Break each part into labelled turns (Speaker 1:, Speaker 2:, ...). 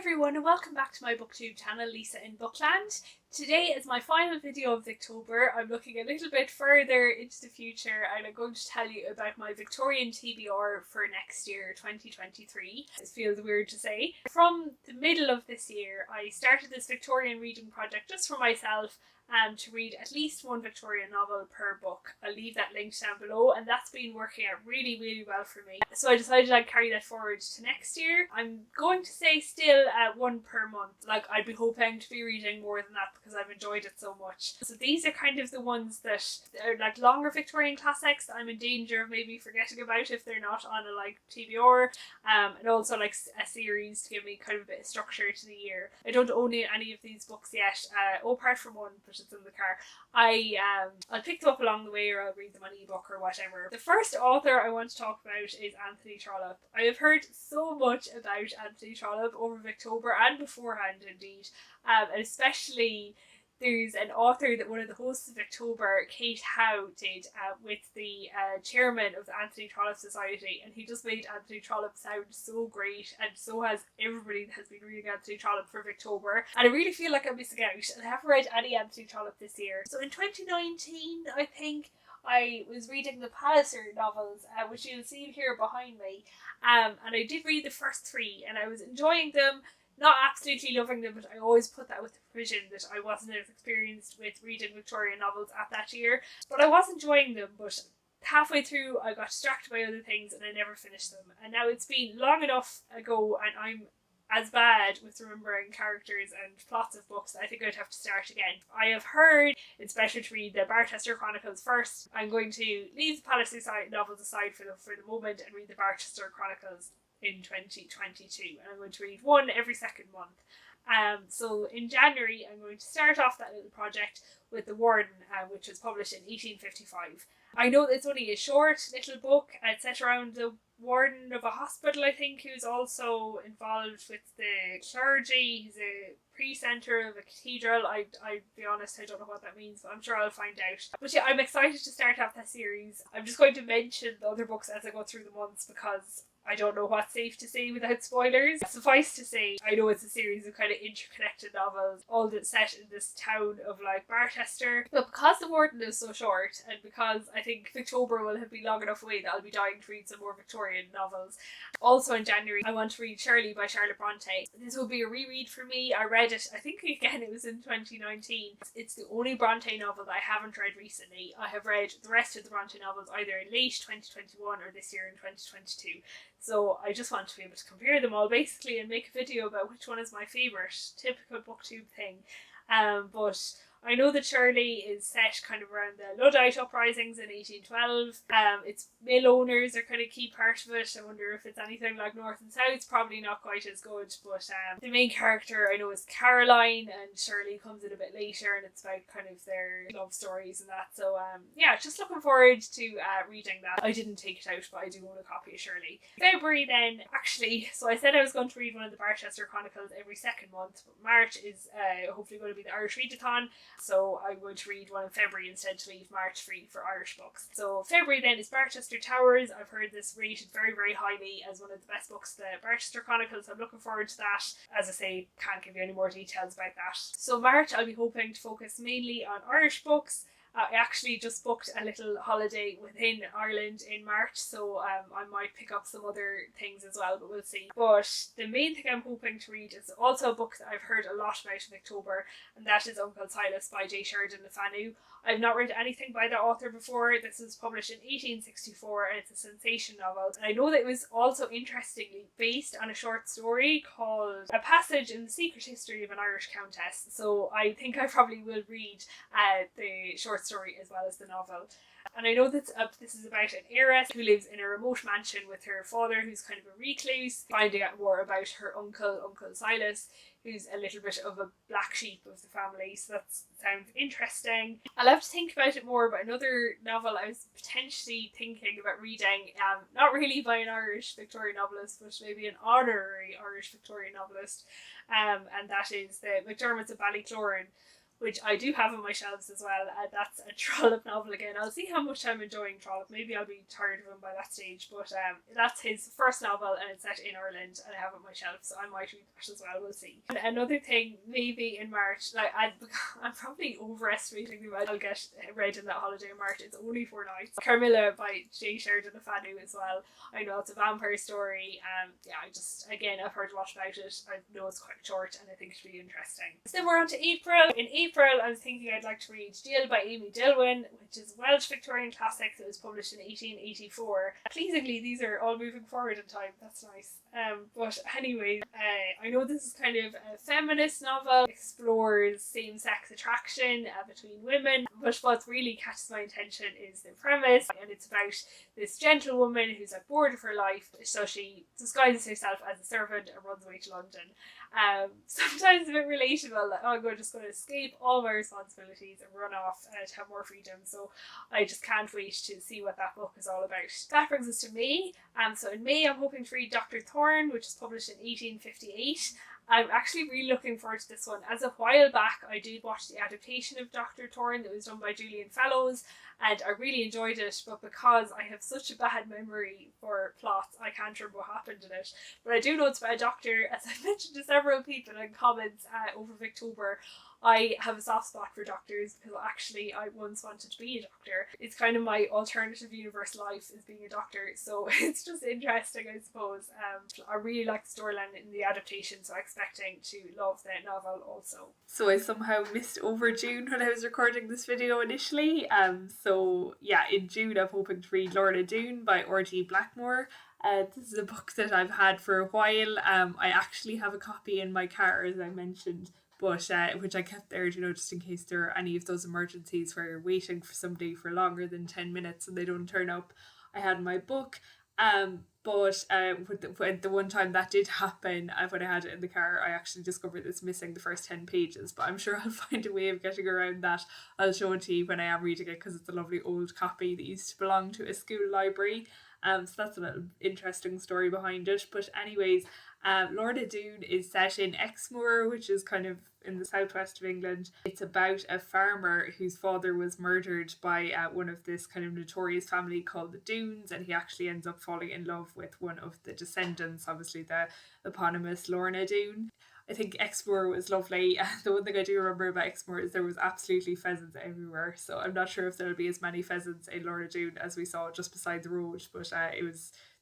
Speaker 1: everyone and welcome back to my booktube channel, Lisa in Bookland. Today is my final video of Victober. I'm looking a little bit further into the future and I'm going to tell you about my Victorian TBR for next year, 2023. It feels weird to say. From the middle of this year, I started this Victorian reading project just for myself to read at least one Victorian novel per book. I'll leave that linked down below, and that's been working out really well for me. So I decided I'd carry that forward to next year. I'm going to say still one per month. Like, I'd be hoping to be reading more than that because I've enjoyed it so much. So these are kind of the ones that are like longer Victorian classics that I'm in danger of maybe forgetting about if they're not on a like TBR, and also like a series to give me kind of a bit of structure to the year. I don't own any of these books yet, apart from one, but it's in the car. I'll pick them up along the way, or I'll read them on ebook or whatever. The first author I want to talk about is Anthony Trollope. I have heard so much about Anthony Trollope over Victober and beforehand indeed, and especially there's an author that one of the hosts of Victober, Kate Howe, did with the chairman of the Anthony Trollope Society, and he just made Anthony Trollope sound so great, and so has everybody that has been reading Anthony Trollope for Victober, and I really feel like I'm missing out, and I haven't read any Anthony Trollope this year. So in 2019, I think, I was reading the Palliser novels, which you'll see here behind me, and I did read the first three, and I was enjoying them. Not absolutely loving them, but I always put that with the provision that I wasn't as experienced with reading Victorian novels at that year. But I was enjoying them, but halfway through I got distracted by other things and I never finished them. And now it's been long enough ago and I'm as bad with remembering characters and plots of books that I think I'd have to start again. I have heard it's better to read the Barchester Chronicles first. I'm going to leave the Palliser novels aside for the moment and read the Barchester Chronicles in 2022, and I'm going to read one every second month. So in January I'm going to start off that little project with the Warden, which was published in 1855. I know that it's only a short little book. It's set around the warden of a hospital, I think, who's also involved with the clergy. He's a precentor of a cathedral. I'll be honest, I don't know what that means, but I'm sure I'll find out. But yeah, I'm excited to start off that series. I'm just going to mention the other books as I go through the months because I don't know what's safe to say without spoilers. Suffice to say, I know it's a series of kind of interconnected novels, all that's set in this town of like Barchester. But because the Warden is so short, and because I think Victober will have been long enough away that I'll be dying to read some more Victorian novels. Also in January, I want to read Shirley by Charlotte Brontë. This will be a reread for me. I read it, I think again it was in 2019. It's the only Brontë novel that I haven't read recently. I have read the rest of the Brontë novels either in late 2021 or this year in 2022. So I just want to be able to compare them all basically and make a video about which one is my favourite. Typical booktube thing. But I know that Shirley is set kind of around the Luddite uprisings in 1812. Its mill owners are kind of key part of it. I wonder if it's anything like North and South. It's probably not quite as good, but the main character I know is Caroline, and Shirley comes in a bit later, and it's about kind of their love stories and that. So yeah, just looking forward to reading that. I didn't take it out, but I do own a copy of Shirley. February then, actually, so I said I was going to read one of the Barchester Chronicles every second month, but March is hopefully going to be the Irish Readathon. So I'm going to read one in February instead to leave March free for Irish books. So February then is Barchester Towers. I've heard this rated very highly as one of the best books, the Barchester Chronicles. I'm looking forward to that. As I say, can't give you any more details about that. So March I'll be hoping to focus mainly on Irish books. I actually just booked a little holiday within Ireland in March, so I might pick up some other things as well, but we'll see. But the main thing I'm hoping to read is also a book that I've heard a lot about in October, and that is Uncle Silas by Sheridan and Fanu. I've not read anything by the author before. This was published in 1864 and it's a sensation novel. And I know that it was also interestingly based on a short story called A Passage in the Secret History of an Irish Countess. So I think I probably will read the short story as well as the novel. And I know that this is about an heiress who lives in a remote mansion with her father, who's kind of a recluse, finding out more about her uncle, Uncle Silas, who's a little bit of a black sheep of the family. So that sounds interesting. I'll have to think about it more, but another novel I was potentially thinking about reading, not really by an Irish Victorian novelist, but maybe an honorary Irish Victorian novelist, and that is the Macdermots of Ballycloran, which I do have on my shelves as well. That's a Trollope novel again. I'll see how much I'm enjoying Trollope. Maybe I'll be tired of him by that stage, but that's his first novel and it's set in Ireland and I have it on my shelf, so I might read that as well. We'll see. And another thing, maybe in March, like I'm probably overestimating the amount I'll get read in that holiday in March. It's only 4 nights. Carmilla by Sheridan and Fanu as well. I know it's a vampire story. Yeah, I've heard a lot about it. I know it's quite short and I think it'll be interesting. So then we're on to April. In April, I was thinking I'd like to read Jill by Amy Dillwyn, which is a Welsh Victorian classic that was published in 1884. Pleasingly, these are all moving forward in time. That's nice. But anyway, I know this is kind of a feminist novel, explores same-sex attraction between women, but what really catches my attention is the premise, and it's about this gentlewoman who's like bored of her life, so she disguises herself as a servant and runs away to London. Sometimes a bit relatable, like, oh, I'm just going to escape all my responsibilities and run off to have more freedom. So I just can't wait to see what that book is all about. That brings us to May. So in May, I'm hoping to read Dr. Thorne, which was published in 1858. I'm actually really looking forward to this one. As a while back, I did watch the adaptation of Dr. Thorne that was done by Julian Fellows, and I really enjoyed it, but because I have such a bad memory for plots, I can't remember what happened in it. But I do know it's about a doctor. As I mentioned to several people in comments over Booktuber, I have a soft spot for doctors because actually I once wanted to be a doctor. It's kind of my alternative universe life is being a doctor, so it's just interesting, I suppose. I really like the storyline in the adaptation, so I'm expecting to love the novel also.
Speaker 2: So I somehow missed over June when I was recording this video initially. So yeah, in June I'm hoping to read Lorna Doone by Audley Blackmore. This is a book that I've had for a while. I actually have a copy in my car, as I mentioned, but which I kept there, just in case there are any of those emergencies where you're waiting for somebody for longer than 10 minutes and they don't turn up. I had my book, but when the one time that did happen, when I had it in the car, I actually discovered it's missing the first 10 pages, but I'm sure I'll find a way of getting around that. I'll show it to you when I am reading it because it's a lovely old copy that used to belong to a school library. So that's a little interesting story behind it. But anyways, Lorna Doone is set in Exmoor, which is kind of in the southwest of England. It's about a farmer whose father was murdered by one of this kind of notorious family called the Doones, and he actually ends up falling in love with one of the descendants, obviously the eponymous Lorna Doone. I think Exmoor was lovely. The one thing I do remember about Exmoor is there was absolutely pheasants everywhere, so I'm not sure if there'll be as many pheasants in Lorna Doone as we saw just beside the road, but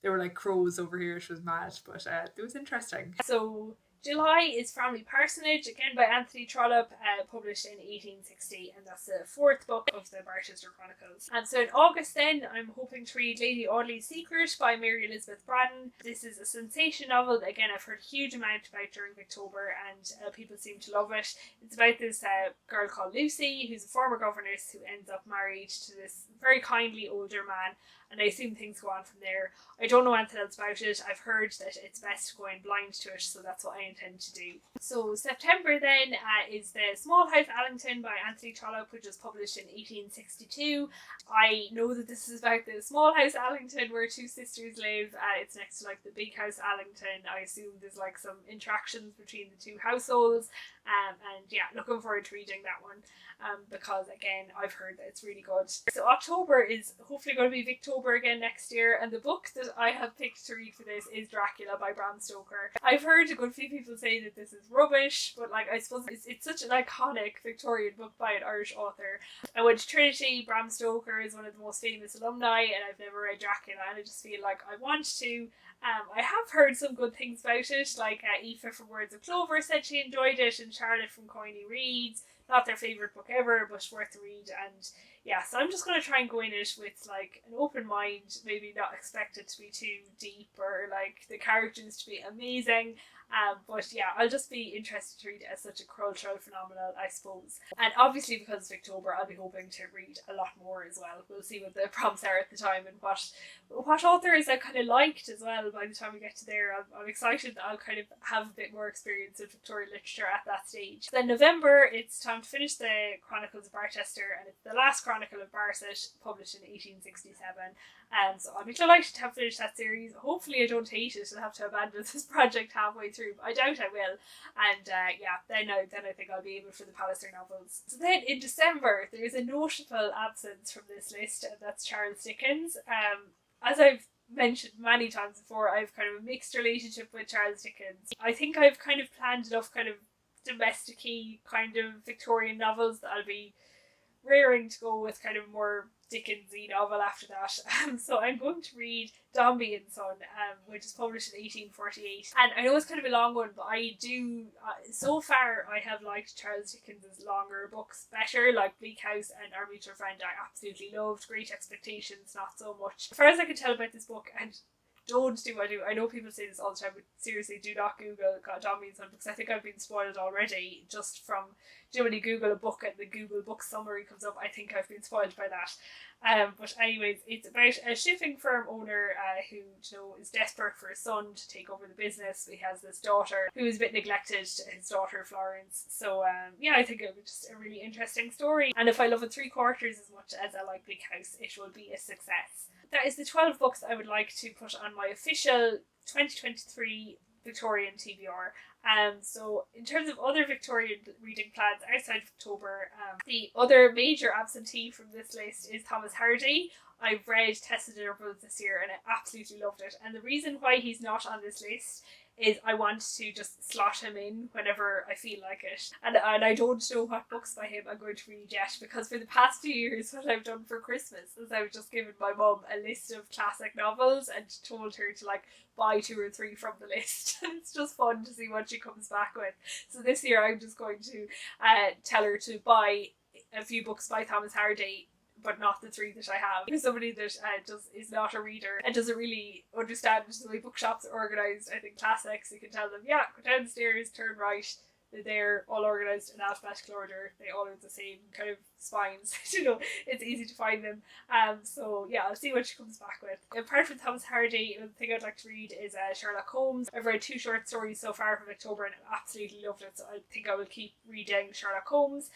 Speaker 2: they were like crows over here. It was mad, but it was interesting.
Speaker 1: So July is Framley Parsonage, again by Anthony Trollope, published in 1860, and that's the 4th book of the Barchester Chronicles. And so in August then, I'm hoping to read Lady Audley's Secret by Mary Elizabeth Braddon. This is a sensation novel that, again, I've heard a huge amount about during Booktober, and people seem to love it. It's about this girl called Lucy, who's a former governess who ends up married to this very kindly older man, and I assume things go on from there. I don't know anything else about it. I've heard that it's best to go in blind to it, so that's what I intend to do. So September then is The Small House Allington by Anthony Trollope, which was published in 1862. I know that this is about the small house Allington where 2 sisters live. It's next to like the big house Allington. I assume there's like some interactions between the 2 households. And yeah, looking forward to reading that one because again, I've heard that it's really good. So October is hopefully going to be Booktober again next year, and the book that I have picked to read for this is Dracula by Bram Stoker. I've heard a good few people say that this is rubbish, but like I suppose it's such an iconic Victorian book by an Irish author. I went to Trinity. Bram Stoker is one of the most famous alumni, and I've never read Dracula, and I just feel like I want to. I have heard some good things about it, like Aoife from Words of Clover said she enjoyed it, and Charlotte from Coiny Reads, not their favourite book ever, but worth a read. And yeah, so I'm just going to try and go in it with like an open mind, maybe not expect it to be too deep or like the characters to be amazing. But yeah, I'll just be interested to read it as such a cultural phenomenon, I suppose. And obviously because it's October, I'll be hoping to read a lot more as well. We'll see what the prompts are at the time and what authors I kind of liked as well by the time we get to there. I'm excited that I'll kind of have a bit more experience with Victorian literature at that stage. Then November, it's time to finish the Chronicles of Barchester, and it's the last chronicle Chronicle of Barchester, published in 1867. So I'll be delighted to have finished that series. Hopefully I don't hate it and have to abandon this project halfway through, but I doubt I will. And then I think I'll be able for the Palliser novels. So then in December, there is a notable absence from this list, and that's Charles Dickens. As I've mentioned many times before, I've kind of a mixed relationship with Charles Dickens. I think I've kind of planned enough kind of domestic-y kind of Victorian novels that I'll be raring to go with kind of more Dickens-y novel after that. So I'm going to read Dombey and Son, which is published in 1848. And I know it's kind of a long one, but I do, so far I have liked Charles Dickens' longer books better, like Bleak House and Our Mutual Friend I absolutely loved. Great Expectations, not so much. As far as I can tell about this book, and don't do what I do. I know people say this all the time, but seriously, do not Google Dombey and Son, because I think I've been spoiled already just from, when you Google a book and the Google book summary comes up. I think I've been spoiled by that. But anyways, it's about a shipping firm owner who is desperate for a son to take over the business. He has this daughter who is a bit neglected, his daughter Florence. So I think it'll be just a really interesting story. And if I love it 3/4 as much as I like Bleak House, it will be a success. That is the 12 books I would like to put on my official 2023 Victorian TBR. So in terms of other Victorian reading plans outside of October, the other major absentee from this list is Thomas Hardy. I've read Tested Intervals this year and I absolutely loved it. And the reason why he's not on this list is I want to just slot him in whenever I feel like it. And I don't know what books by him I'm going to read yet, because for the past few years what I've done for Christmas is I've just given my mum a list of classic novels and told her to buy 2 or 3 from the list. And it's just fun to see what she comes back with. So this year I'm just going to tell her to buy a few books by Thomas Hardy, but not the 3 that I have. For somebody that is not a reader and doesn't really understand the way bookshops are organised, I think classics, you can tell them, go downstairs, turn right, they're there, all organised in alphabetical order, they all have the same kind of spines, it's easy to find them. I'll see what she comes back with. Apart from Thomas Hardy, the thing I'd like to read is Sherlock Holmes. I've read 2 short stories so far from October and I absolutely loved it, so I think I will keep reading Sherlock Holmes.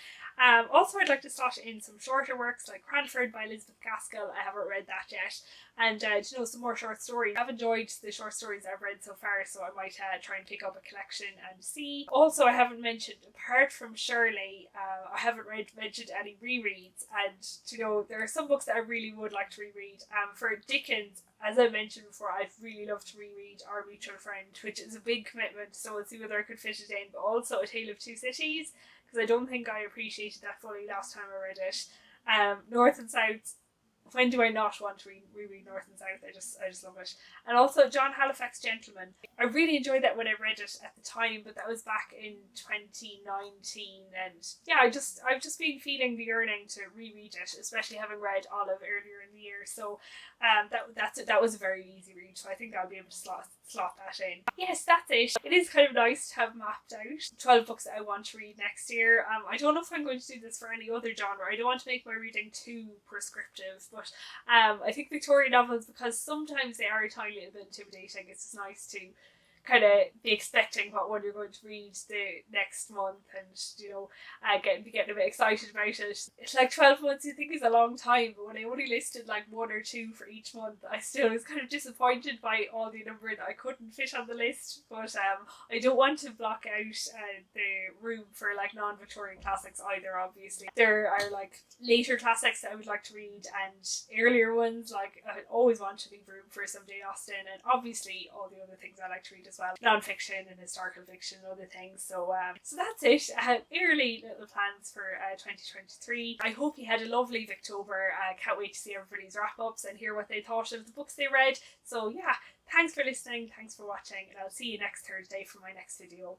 Speaker 1: Also, I'd like to slot in some shorter works like Cranford by Elizabeth Gaskell. I haven't read that yet. And some more short stories. I've enjoyed the short stories I've read so far, so I might try and pick up a collection and see. Also, I haven't mentioned, apart from Shirley, I haven't mentioned any rereads, and there are some books that I really would like to reread. For Dickens, as I mentioned before, I'd really love to reread Our Mutual Friend, which is a big commitment, so we'll see whether I could fit it in, but also A Tale of Two Cities, because I don't think I appreciated that fully last time I read it. North and South, when do I not want to reread North and South? I just love it. And also John Halifax Gentleman. I really enjoyed that when I read it at the time, but that was back in 2019, and I've just been feeling the yearning to reread it, especially having read Olive earlier in the year. So that was a very easy read, so I think I'll be able to slot that in. Yes, that's it. It is kind of nice to have mapped out 12 books that I want to read next year. I don't know if I'm going to do this for any other genre. I don't want to make my reading too prescriptive, but I think Victorian novels, because sometimes they are a tiny little bit intimidating, it's just nice to kind of be expecting what one you're going to read the next month, and be getting a bit excited about it. It's like 12 months you think is a long time, but when I only listed 1 or 2 for each month, I still was kind of disappointed by all the number that I couldn't fit on the list. But I don't want to block out the room for non-Victorian classics either. Obviously there are later classics that I would like to read, and earlier ones I always want to leave room for some Jane Austen, and obviously all the other things I like to read as well, non-fiction and historical fiction and other things. So that's it. Early little plans for 2023. I hope you had a lovely Victober. I can't wait to see everybody's wrap-ups and hear what they thought of the books they read. So thanks for listening, thanks for watching, and I'll see you next Thursday for my next video.